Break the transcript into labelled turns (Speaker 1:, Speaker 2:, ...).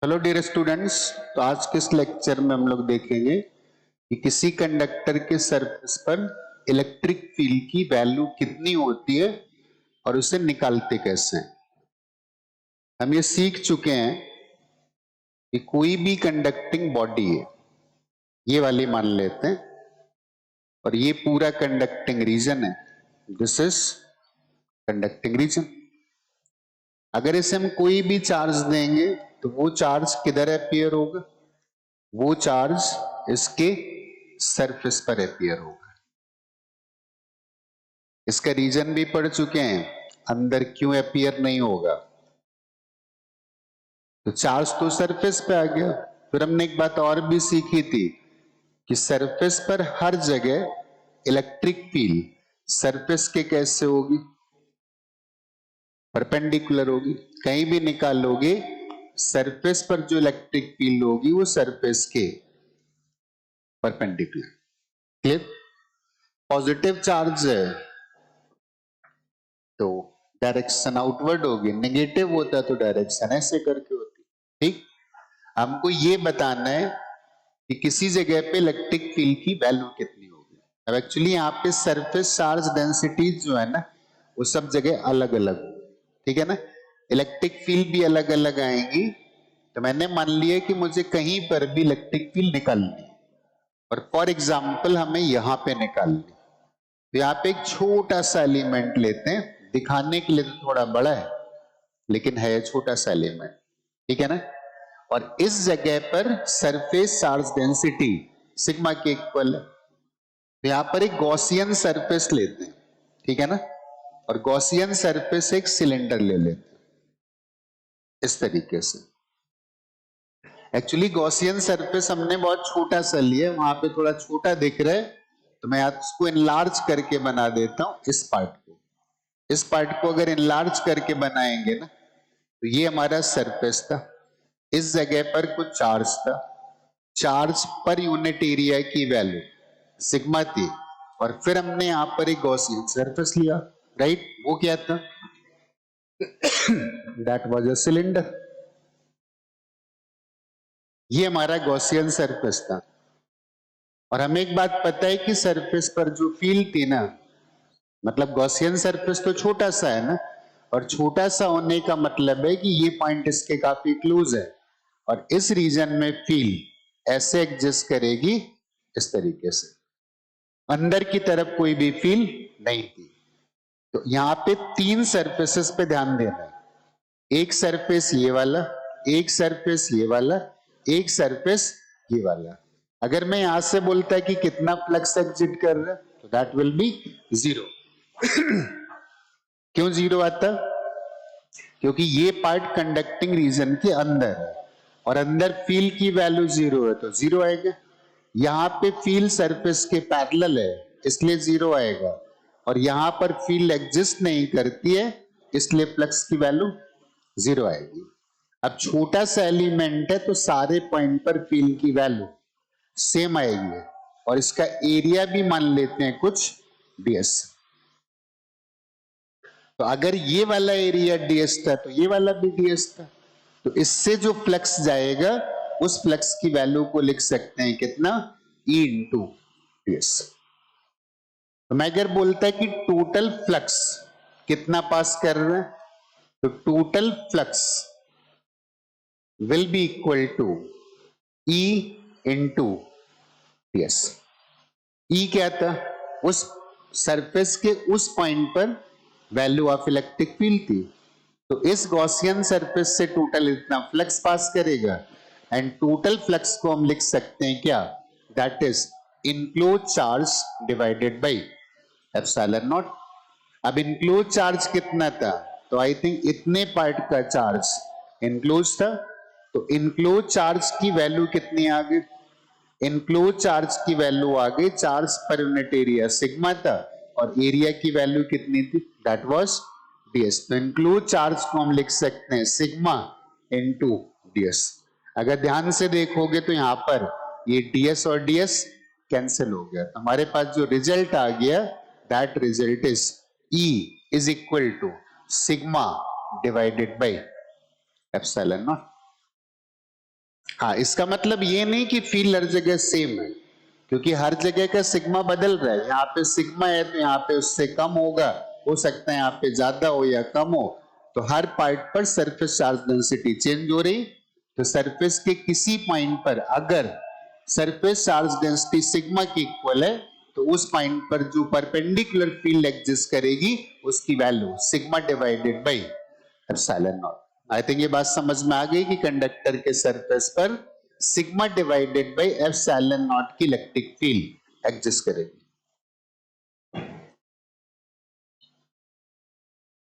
Speaker 1: Hello dear students. तो आज के इस लेक्चर में हम लोग देखेंगे कि किसी कंडक्टर के सरफेस पर इलेक्ट्रिक फील्ड की वैल्यू कितनी होती है और उसे निकालते कैसे हैं। हम ये सीख चुके हैं कि कोई भी कंडक्टिंग बॉडी है, ये वाली मान लेते हैं, और ये पूरा कंडक्टिंग रीजन है। This is conducting region. अगर इसे हम कोई भी चार्ज देंगे तो वो चार्ज किधर अपीयर होगा? वो चार्ज इसके सरफेस पर अपीयर होगा। इसका रीजन भी पढ़ चुके हैं, अंदर क्यों अपीयर नहीं होगा। तो चार्ज तो सरफेस पे आ गया। फिर हमने एक बात और भी सीखी थी कि सरफेस पर हर जगह इलेक्ट्रिक फील्ड सरफेस के कैसे होगी? परपेंडिकुलर होगी। कहीं भी निकालोगे सरफेस पर जो इलेक्ट्रिक फील्ड होगी वो सरफेस के परपेंडिकुलर। क्लियर? पॉजिटिव चार्ज है तो डायरेक्शन आउटवर्ड होगी, नेगेटिव होता तो डायरेक्शन ऐसे करके होती। ठीक, हमको ये बताना है कि किसी जगह पे इलेक्ट्रिक फील्ड की वैल्यू कितनी होगी। अब एक्चुअली यहाँ पे सरफेस चार्ज डेंसिटीज जो है ना, वो सब जगह अलग अलग होगी। ठीक है ना, इलेक्ट्रिक फील्ड भी अलग अलग आएंगी। तो मैंने मान लिया कि मुझे कहीं पर भी इलेक्ट्रिक फील्ड निकालनी है, और फॉर एग्जाम्पल हमें यहाँ पे निकालनी। तो यहाँ पे एक छोटा सा एलिमेंट लेते हैं, दिखाने के लिए तो थोड़ा बड़ा है लेकिन है छोटा सा एलिमेंट। ठीक है ना, और इस जगह पर सरफेस चार्ज डेंसिटी सिग्मा के इक्वल है। तो यहां पर एक गॉसियन सरफेस लेते हैं, ठीक है ना, और गॉसियन सरफेस एक सिलेंडर ले लेते हैं इस तरीके से। एक्चुअली गॉसियन सरफेस हमने बहुत छोटा सा लिया, वहां पे थोड़ा छोटा दिख रहा है, तो मैं इसको इनलार्ज करके बना देता हूं। इस पार्ट को अगर इनलार्ज करके बनाएंगे ना, तो ये हमारा सरफेस था। इस जगह पर कुछ चार्ज था, चार्ज पर यूनिट एरिया की वैल्यू सिग्मा थी, और फिर हमने यहां पर एक गॉसियन सरफेस लिया। राइट, वो क्या था? That was a cylinder. ये हमारा गॉसियन सरफेस था। और हमें एक बात पता है कि सरफेस पर जो फील्ड थी ना, मतलब गॉसियन सरफेस तो छोटा सा है ना, और छोटा सा होने का मतलब है कि ये पॉइंट इसके काफी क्लोज है, और इस रीजन में फील्ड ऐसे एग्जिस्ट करेगी इस तरीके से, अंदर की तरफ कोई भी फील्ड नहीं थी। तो यहां पे तीन सरफेसेस पे ध्यान देना है। एक सरफेस ये वाला, एक सरफेस ये वाला, एक सरफेस ये वाला। अगर मैं यहां से बोलता कि कितना फ्लक्स एग्जिट कर रहा है, तो दैट विल बी जीरो। क्यों जीरो आता? क्योंकि ये पार्ट कंडक्टिंग रीजन के अंदर है, और अंदर फील्ड की वैल्यू जीरो है तो जीरो आएगा। यहां पे फील्ड सरफेस के पैरेलल है इसलिए जीरो आएगा, और यहां पर फील्ड एग्जिस्ट नहीं करती है इसलिए फ्लक्स की वैल्यू जीरो आएगी। अब छोटा सा एलिमेंट है तो सारे पॉइंट पर फील्ड की वैल्यू सेम आएगी, और इसका एरिया भी मान लेते हैं कुछ ds। तो अगर ये वाला एरिया ds था तो ये वाला भी ds था, तो इससे जो फ्लक्स जाएगा उस फ्लक्स की वैल्यू को लिख सकते हैं कितना? E into ds। तो मैं अगर बोलता है कि टोटल फ्लक्स कितना पास कर रहा है, तो total flux will be equal to E into ds। E क्या था? उस सरफेस के उस पॉइंट पर वैल्यू ऑफ इलेक्ट्रिक फील्ड थी। तो इस गॉसियन सरफेस से टोटल इतना फ्लक्स पास करेगा, एंड टोटल फ्लक्स को हम लिख सकते हैं क्या? That is enclose charge divided by epsilon not. अब इनक्लोज चार्ज कितना था? तो आई थिंक इतने पार्ट का चार्ज इनक्लोज था, तो इनक्लोज चार्ज की वैल्यू कितनी आ गई? इनक्लोज चार्ज की वैल्यू आ गई, charge per unit area sigma था, और एरिया की वैल्यू कितनी थी? That was ds। तो इनक्लोज चार्ज को हम लिख सकते हैं सिग्मा इनटू ds। अगर ध्यान से देखोगे तो यहां पर ये ds और ds कैंसिल हो गया, तो हमारे पास जो रिजल्ट आ गया, that result is E is equal to sigma divided by epsilon naught. हाँ, इसका मतलब ये नहीं कि फील्ड हर जगह सेम है, क्योंकि हर जगह का सिग्मा बदल रहा है। यहाँ पे सिग्मा है तो यहाँ पे उससे कम होगा, हो सकता है यहाँ पे ज्यादा हो या कम हो। तो हर पार्ट पर सरफेस चार्ज डेंसिटी चेंज हो रही। तो सरफेस के किसी पॉइंट पर अगर सरफेस चार्ज डेंसिटी सिग्मा की इक्वल है तो उस पॉइंट पर जो परपेंडिकुलर फील्ड एग्जिस्ट करेगी उसकी value sigma divided by epsilon not. I think ये बात समझ में आ गई कि कंडक्टर के सरफेस पर sigma divided by epsilon not की इलेक्ट्रिक फील्ड एग्जिस्ट करेगी।